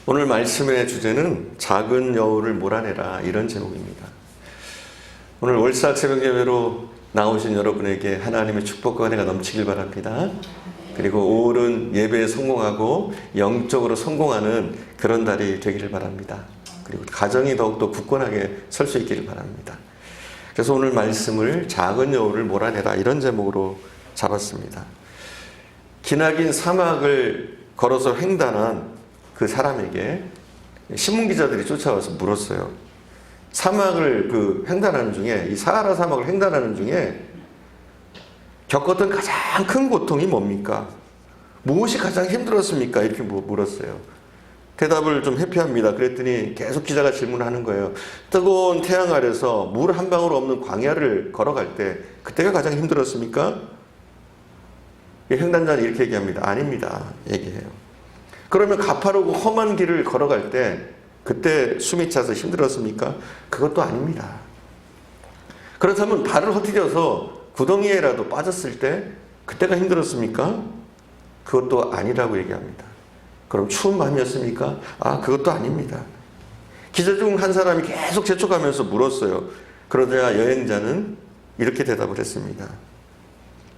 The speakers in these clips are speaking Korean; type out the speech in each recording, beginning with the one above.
오늘 말씀의 주제는 작은 여우를 몰아내라, 이런 제목입니다. 오늘 월삭 새벽 예배로 나오신 여러분에게 하나님의 축복과 은혜가 넘치길 바랍니다. 그리고 옳은 예배에 성공하고 영적으로 성공하는 그런 달이 되기를 바랍니다. 그리고 가정이 더욱더 굳건하게 설 수 있기를 바랍니다. 그래서 오늘 말씀을 작은 여우를 몰아내라, 이런 제목으로 잡았습니다. 기나긴 사막을 걸어서 횡단한 그 사람에게 신문기자들이 쫓아와서 물었어요. 사막을 횡단하는 중에, 이 사하라 사막을 횡단하는 중에 겪었던 가장 큰 고통이 뭡니까? 무엇이 가장 힘들었습니까? 이렇게 물었어요. 대답을 좀 회피합니다. 그랬더니 계속 기자가 질문하는 거예요. 뜨거운 태양 아래서 물 한 방울 없는 광야를 걸어갈 때 그때가 가장 힘들었습니까? 횡단자는 이렇게 얘기합니다. 아닙니다. 얘기해요. 그러면 가파르고 험한 길을 걸어갈 때 그때 숨이 차서 힘들었습니까? 그것도 아닙니다. 그렇다면 발을 헛디뎌서 구덩이에라도 빠졌을 때 그때가 힘들었습니까? 그것도 아니라고 얘기합니다. 그럼 추운 밤이었습니까? 그것도 아닙니다. 기자 중 한 사람이 계속 재촉하면서 물었어요. 그러자 여행자는 이렇게 대답을 했습니다.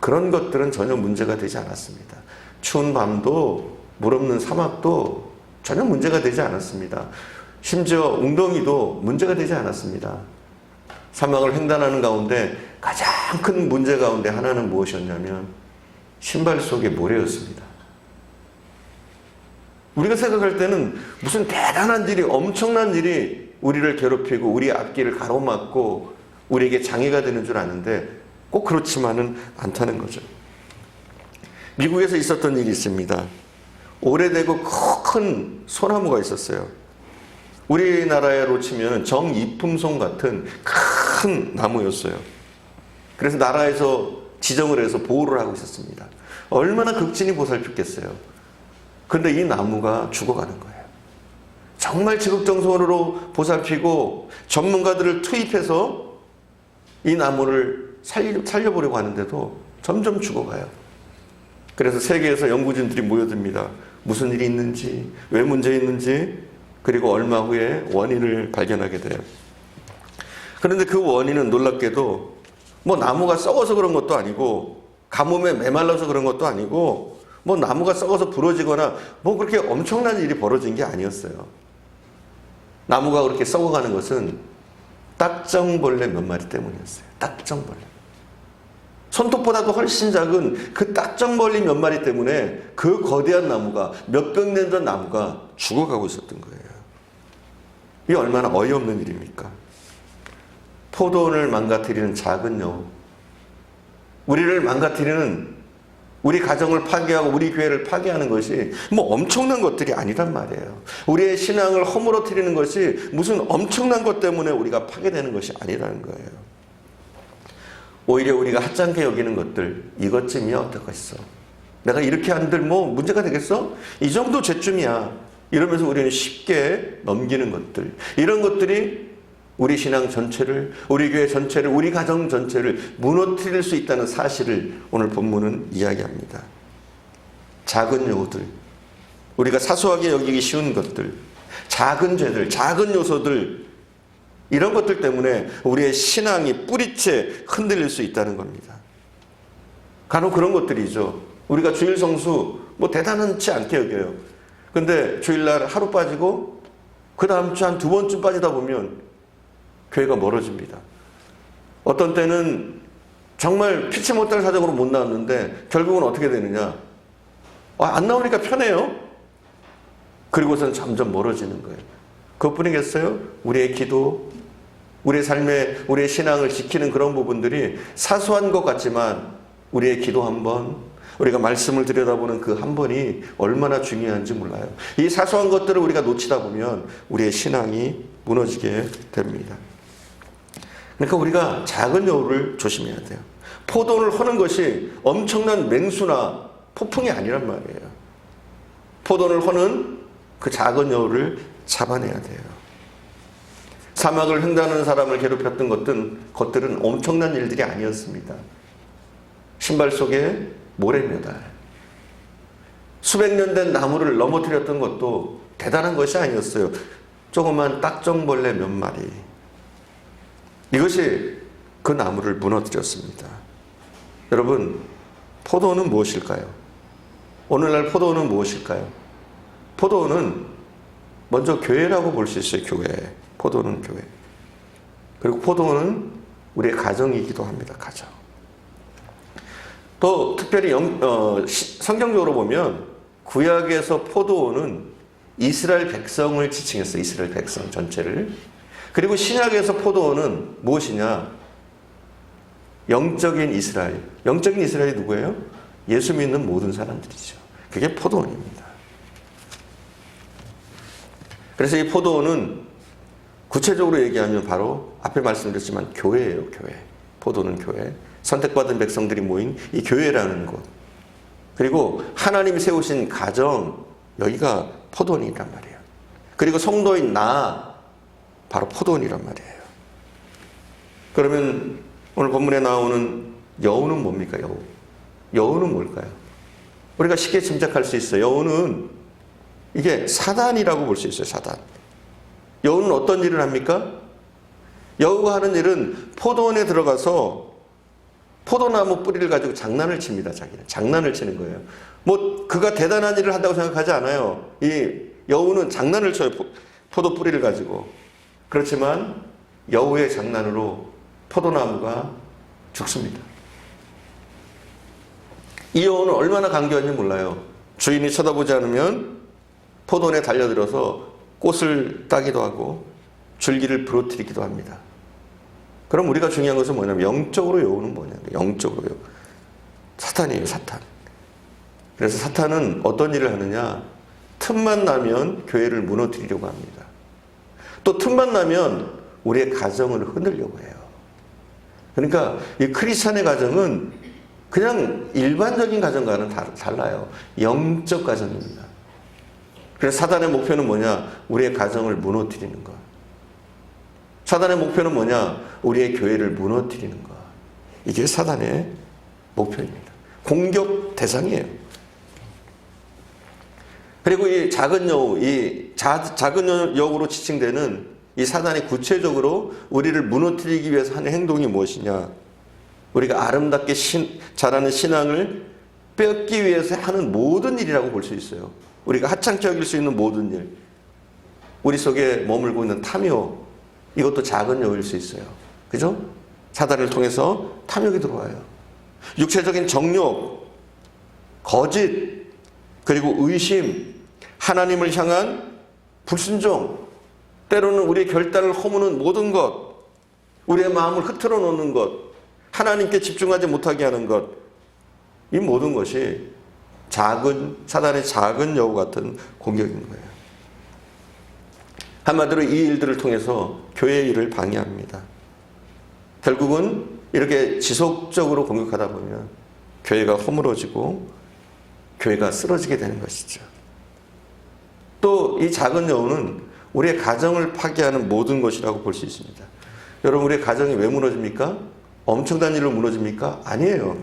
그런 것들은 전혀 문제가 되지 않았습니다. 추운 밤도 물 없는 사막도 전혀 문제가 되지 않았습니다. 심지어 웅덩이도 문제가 되지 않았습니다. 사막을 횡단하는 가운데 가장 큰 문제 가운데 하나는 무엇이었냐면 신발 속의 모래였습니다. 우리가 생각할 때는 무슨 대단한 일이, 엄청난 일이 우리를 괴롭히고 우리 앞길을 가로막고 우리에게 장애가 되는 줄 아는데 꼭 그렇지만은 않다는 거죠. 미국에서 있었던 일이 있습니다. 오래되고 큰 소나무가 있었어요. 우리나라로 치면 정이품송 같은 큰 나무였어요. 그래서 나라에서 지정을 해서 보호를 하고 있었습니다. 얼마나 극진히 보살폈겠어요. 그런데 이 나무가 죽어가는 거예요. 정말 지극정성으로 보살피고 전문가들을 투입해서 이 나무를 살려보려고 하는데도 점점 죽어가요. 그래서 세계에서 연구진들이 모여듭니다. 무슨 일이 있는지, 왜 문제 있는지, 그리고 얼마 후에 원인을 발견하게 돼요. 그런데 그 원인은 놀랍게도 나무가 썩어서 그런 것도 아니고 가뭄에 메말라서 그런 것도 아니고 나무가 썩어서 부러지거나 그렇게 엄청난 일이 벌어진 게 아니었어요. 나무가 그렇게 썩어가는 것은 딱정벌레 몇 마리 때문이었어요. 딱정벌레. 손톱보다도 훨씬 작은 그 딱정벌레 몇 마리 때문에 그 거대한 나무가, 몇백 년 전 나무가 죽어가고 있었던 거예요. 이게 얼마나 어이없는 일입니까? 포도원을 망가뜨리는 작은 여우, 우리를 망가뜨리는, 우리 가정을 파괴하고 우리 교회를 파괴하는 것이 엄청난 것들이 아니란 말이에요. 우리의 신앙을 허물어뜨리는 것이 무슨 엄청난 것 때문에 우리가 파괴되는 것이 아니라는 거예요. 오히려 우리가 하찮게 여기는 것들, 이것쯤이야 어떡하겠어? 내가 이렇게 한들 문제가 되겠어? 이 정도 죄쯤이야. 이러면서 우리는 쉽게 넘기는 것들, 이런 것들이 우리 신앙 전체를, 우리 교회 전체를, 우리 가정 전체를 무너뜨릴 수 있다는 사실을 오늘 본문은 이야기합니다. 작은 여우들, 우리가 사소하게 여기기 쉬운 것들, 작은 죄들, 작은 요소들, 이런 것들 때문에 우리의 신앙이 뿌리째 흔들릴 수 있다는 겁니다. 간혹 그런 것들이죠. 우리가 주일 성수 대단하지 않게 여겨요. 근데 주일날 하루 빠지고 그 다음 주 한 두 번쯤 빠지다 보면 교회가 멀어집니다. 어떤 때는 정말 피치 못할 사정으로 못 나왔는데 결국은 어떻게 되느냐? 안 나오니까 편해요. 그리고선 점점 멀어지는 거예요. 그것뿐이겠어요? 우리의 기도, 우리의 삶에, 우리의 신앙을 지키는 그런 부분들이 사소한 것 같지만 우리의 기도 한 번, 우리가 말씀을 들여다보는 그 한 번이 얼마나 중요한지 몰라요. 이 사소한 것들을 우리가 놓치다 보면 우리의 신앙이 무너지게 됩니다. 그러니까 우리가 작은 여우를 조심해야 돼요. 포도를 허는 것이 엄청난 맹수나 폭풍이 아니란 말이에요. 포도를 허는 그 작은 여우를 잡아내야 돼요. 사막을 횡단하는 사람을 괴롭혔던 것들은 엄청난 일들이 아니었습니다. 신발 속에 모래메달, 수백 년 된 나무를 넘어뜨렸던 것도 대단한 것이 아니었어요. 조그만 딱정벌레 몇 마리. 이것이 그 나무를 무너뜨렸습니다. 여러분, 포도원은 무엇일까요? 오늘날 포도원은 무엇일까요? 포도원은 먼저 교회라고 볼 수 있어요. 교회. 포도원은 교회. 그리고 포도원은 우리의 가정이기도 합니다. 가정. 또 특별히 성경적으로 보면 구약에서 포도원은 이스라엘 백성을 지칭했어요. 이스라엘 백성 전체를. 그리고 신약에서 포도원은 무엇이냐? 영적인 이스라엘. 영적인 이스라엘이 누구예요? 예수 믿는 모든 사람들이죠. 그게 포도원입니다. 그래서 이 포도원은 구체적으로 얘기하면 바로 앞에 말씀드렸지만 교회예요. 교회. 포도는 교회. 선택받은 백성들이 모인 이 교회라는 곳. 그리고 하나님이 세우신 가정, 여기가 포도원이란 말이에요. 그리고 성도인 나, 바로 포도원이란 말이에요. 그러면 오늘 본문에 나오는 여우는 뭡니까? 여우. 여우는 뭘까요? 우리가 쉽게 짐작할 수 있어요. 여우는 이게 사단이라고 볼 수 있어요. 사단. 여우는 어떤 일을 합니까? 여우가 하는 일은 포도원에 들어가서 포도나무 뿌리를 가지고 장난을 칩니다. 자기는. 장난을 치는 거예요. 뭐 그가 대단한 일을 한다고 생각하지 않아요. 이 여우는 장난을 쳐요. 포도 뿌리를 가지고. 그렇지만 여우의 장난으로 포도나무가 죽습니다. 이 여우는 얼마나 강교한지 몰라요. 주인이 쳐다보지 않으면 포도원에 달려들어서 꽃을 따기도 하고 줄기를 부러뜨리기도 합니다. 그럼 우리가 중요한 것은 뭐냐면 영적으로 여우는 뭐냐면 영적으로요. 사탄이에요. 사탄. 그래서 사탄은 어떤 일을 하느냐? 틈만 나면 교회를 무너뜨리려고 합니다. 또 틈만 나면 우리의 가정을 흔들려고 해요. 그러니까 이 크리스찬의 가정은 그냥 일반적인 가정과는 달라요. 영적 가정입니다. 그래서 사단의 목표는 뭐냐? 우리의 가정을 무너뜨리는 것. 사단의 목표는 뭐냐? 우리의 교회를 무너뜨리는 것. 이게 사단의 목표입니다. 공격 대상이에요. 그리고 이 작은 여우, 작은 여우로 지칭되는 이 사단이 구체적으로 우리를 무너뜨리기 위해서 하는 행동이 무엇이냐? 우리가 아름답게 자라는 신앙을 뺏기 위해서 하는 모든 일이라고 볼 수 있어요. 우리가 하찮게 여길 수 있는 모든 일. 우리 속에 머물고 있는 탐욕, 이것도 작은 여우일 수 있어요. 그죠? 사단을 통해서 탐욕이 들어와요. 육체적인 정욕, 거짓, 그리고 의심, 하나님을 향한 불순종, 때로는 우리의 결단을 허무는 모든 것, 우리의 마음을 흐트러 놓는 것, 하나님께 집중하지 못하게 하는 것, 이 모든 것이 사단의 작은 여우 같은 공격인 거예요. 한마디로 이 일들을 통해서 교회의 일을 방해합니다. 결국은 이렇게 지속적으로 공격하다 보면 교회가 허물어지고 교회가 쓰러지게 되는 것이죠. 또 이 작은 여우는 우리의 가정을 파괴하는 모든 것이라고 볼 수 있습니다. 여러분, 우리의 가정이 왜 무너집니까? 엄청난 일로 무너집니까? 아니에요.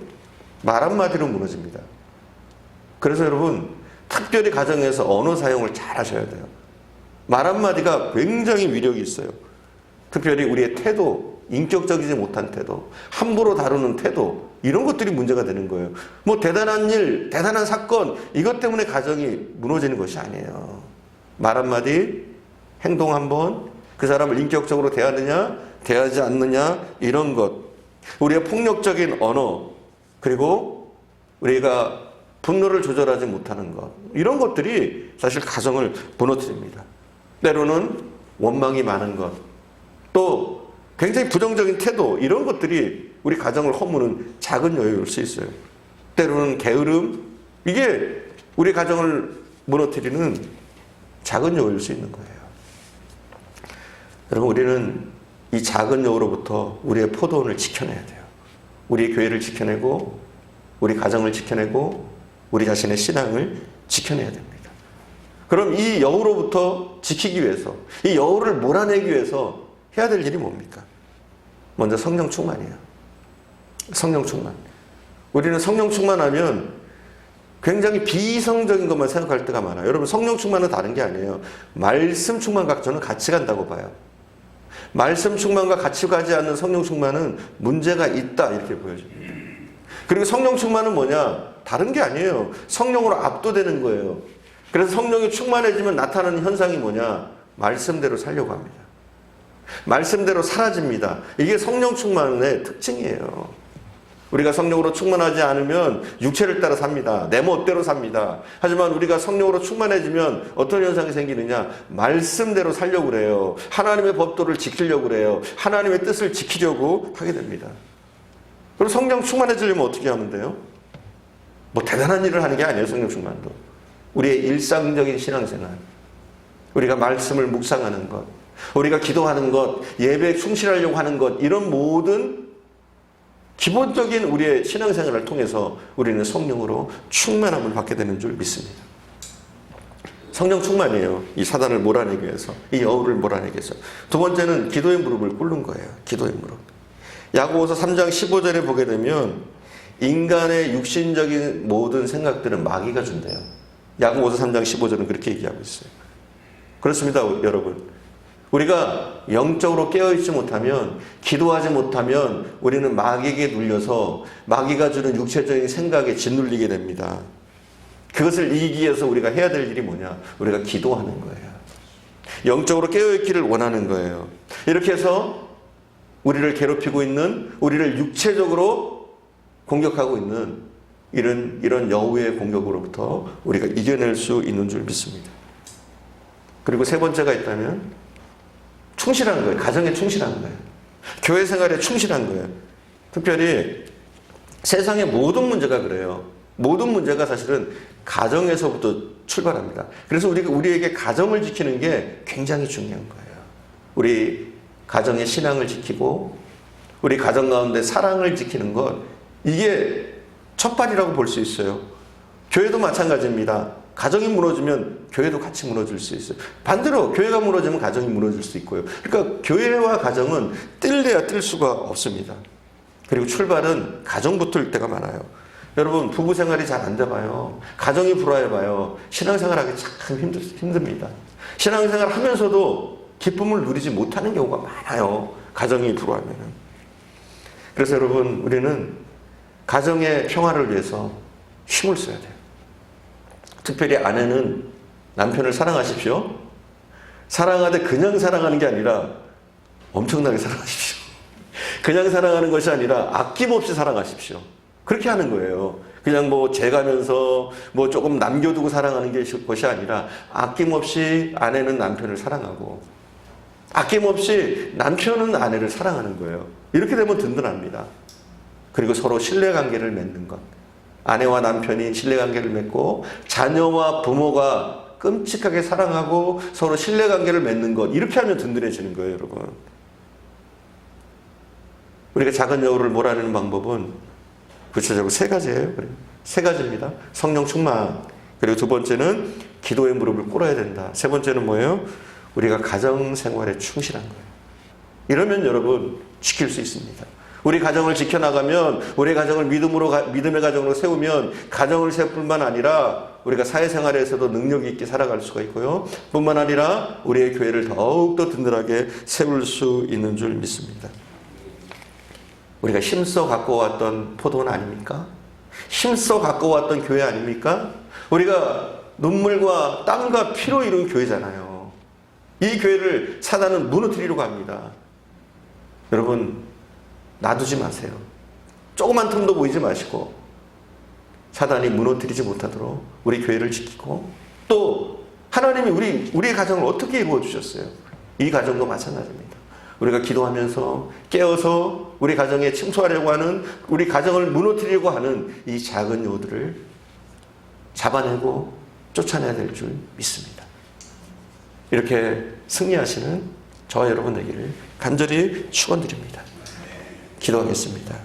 말 한마디로 무너집니다. 그래서 여러분, 특별히 가정에서 언어 사용을 잘 하셔야 돼요. 말 한마디가 굉장히 위력이 있어요. 특별히 우리의 태도, 인격적이지 못한 태도, 함부로 다루는 태도, 이런 것들이 문제가 되는 거예요. 뭐 대단한 일, 대단한 사건, 이것 때문에 가정이 무너지는 것이 아니에요. 말 한마디, 행동 한번, 그 사람을 인격적으로 대하느냐, 대하지 않느냐, 이런 것. 우리의 폭력적인 언어, 그리고 우리가 분노를 조절하지 못하는 것, 이런 것들이 사실 가정을 무너뜨립니다. 때로는 원망이 많은 것, 또 굉장히 부정적인 태도, 이런 것들이 우리 가정을 허무는 작은 여유일 수 있어요. 때로는 게으름, 이게 우리 가정을 무너뜨리는 작은 여유일 수 있는 거예요. 여러분, 우리는 이 작은 여우로부터 우리의 포도원을 지켜내야 돼요. 우리의 교회를 지켜내고, 우리 가정을 지켜내고, 우리 자신의 신앙을 지켜내야 됩니다. 그럼 이 여우로부터 지키기 위해서, 이 여우를 몰아내기 위해서 해야 될 일이 뭡니까? 먼저 성령 충만이에요. 성령 충만. 우리는 성령 충만하면 굉장히 비이성적인 것만 생각할 때가 많아요. 여러분, 성령 충만은 다른 게 아니에요. 말씀 충만과 저는 같이 간다고 봐요. 말씀 충만과 같이 가지 않는 성령 충만은 문제가 있다, 이렇게 보여집니다. 그리고 성령 충만은 뭐냐? 다른 게 아니에요. 성령으로 압도되는 거예요. 그래서 성령이 충만해지면 나타나는 현상이 뭐냐? 말씀대로 살려고 합니다. 말씀대로 사라집니다. 이게 성령 충만의 특징이에요. 우리가 성령으로 충만하지 않으면 육체를 따라 삽니다. 내 멋대로 삽니다. 하지만 우리가 성령으로 충만해지면 어떤 현상이 생기느냐? 말씀대로 살려고 그래요. 하나님의 법도를 지키려고 그래요. 하나님의 뜻을 지키려고 하게 됩니다. 그럼 성령 충만해지려면 어떻게 하면 돼요? 뭐 대단한 일을 하는 게 아니에요. 성령 충만도. 우리의 일상적인 신앙생활, 우리가 말씀을 묵상하는 것, 우리가 기도하는 것, 예배에 충실하려고 하는 것, 이런 모든 기본적인 우리의 신앙생활을 통해서 우리는 성령으로 충만함을 받게 되는 줄 믿습니다. 성령 충만이에요. 이 사단을 몰아내기 위해서, 이 여우를 몰아내기 위해서. 두 번째는 기도의 무릎을 꿇는 거예요. 기도의 무릎. 야고보서 3장 15절에 보게 되면 인간의 육신적인 모든 생각들은 마귀가 준대요. 야고보서 3장 15절은 그렇게 얘기하고 있어요. 그렇습니다, 여러분. 우리가 영적으로 깨어있지 못하면, 기도하지 못하면 우리는 마귀에게 눌려서 마귀가 주는 육체적인 생각에 짓눌리게 됩니다. 그것을 이기기 위해서 우리가 해야 될 일이 뭐냐? 우리가 기도하는 거예요. 영적으로 깨어있기를 원하는 거예요. 이렇게 해서 우리를 괴롭히고 있는, 우리를 육체적으로 공격하고 있는 이런 여우의 공격으로부터 우리가 이겨낼 수 있는 줄 믿습니다. 그리고 세 번째가 있다면 충실한 거예요. 가정에 충실한 거예요. 교회 생활에 충실한 거예요. 특별히 세상의 모든 문제가 그래요. 모든 문제가 사실은 가정에서부터 출발합니다. 그래서 우리에게 가정을 지키는 게 굉장히 중요한 거예요. 우리 가정의 신앙을 지키고 우리 가정 가운데 사랑을 지키는 것, 이게 첫발이라고 볼 수 있어요. 교회도 마찬가지입니다. 가정이 무너지면 교회도 같이 무너질 수 있어요. 반대로 교회가 무너지면 가정이 무너질 수 있고요. 그러니까 교회와 가정은 뗄래야 뗄 수가 없습니다. 그리고 출발은 가정부터일 때가 많아요. 여러분, 부부 생활이 잘 안 돼봐요. 가정이 불화해봐요. 신앙생활하기 참 힘듭니다. 신앙생활 하면서도 기쁨을 누리지 못하는 경우가 많아요. 가정이 불화하면. 그래서 여러분, 우리는 가정의 평화를 위해서 힘을 써야 돼요. 특별히 아내는 남편을 사랑하십시오. 사랑하되 그냥 사랑하는 게 아니라 엄청나게 사랑하십시오. 그냥 사랑하는 것이 아니라 아낌없이 사랑하십시오. 그렇게 하는 거예요. 그냥 뭐 재가면서 뭐 조금 남겨두고 사랑하는 것이 아니라 아낌없이 아내는 남편을 사랑하고 아낌없이 남편은 아내를 사랑하는 거예요. 이렇게 되면 든든합니다. 그리고 서로 신뢰관계를 맺는 것. 아내와 남편이 신뢰관계를 맺고 자녀와 부모가 끔찍하게 사랑하고 서로 신뢰관계를 맺는 것, 이렇게 하면 든든해지는 거예요, 여러분. 우리가 작은 여우를 몰아내는 방법은 구체적으로 세 가지예요. 세 가지입니다. 성령 충만, 그리고 두 번째는 기도의 무릎을 꿇어야 된다. 세 번째는 뭐예요? 우리가 가정생활에 충실한 거예요. 이러면 여러분 지킬 수 있습니다. 우리 가정을 지켜나가면, 우리 가정을 믿음의 가정으로 세우면 가정을 세울 뿐만 아니라 우리가 사회생활에서도 능력 있게 살아갈 수가 있고요. 뿐만 아니라 우리의 교회를 더욱더 든든하게 세울 수 있는 줄 믿습니다. 우리가 힘써 갖고 왔던 포도원 아닙니까? 힘써 갖고 왔던 교회 아닙니까? 우리가 눈물과 땀과 피로 이룬 교회잖아요. 이 교회를 사단은 무너뜨리려고 합니다. 여러분, 놔두지 마세요. 조그만 틈도 보이지 마시고 사단이 무너뜨리지 못하도록 우리 교회를 지키고, 또 하나님이 우리의 가정을 어떻게 이루어 주셨어요? 이 가정도 마찬가지입니다. 우리가 기도하면서 깨어서 우리 가정에 침투하려고 하는, 우리 가정을 무너뜨리려고 하는 이 작은 여우들을 잡아내고 쫓아내야 될 줄 믿습니다. 이렇게 승리하시는 저와 여러분 되기를 간절히 축원드립니다. 기도하겠습니다.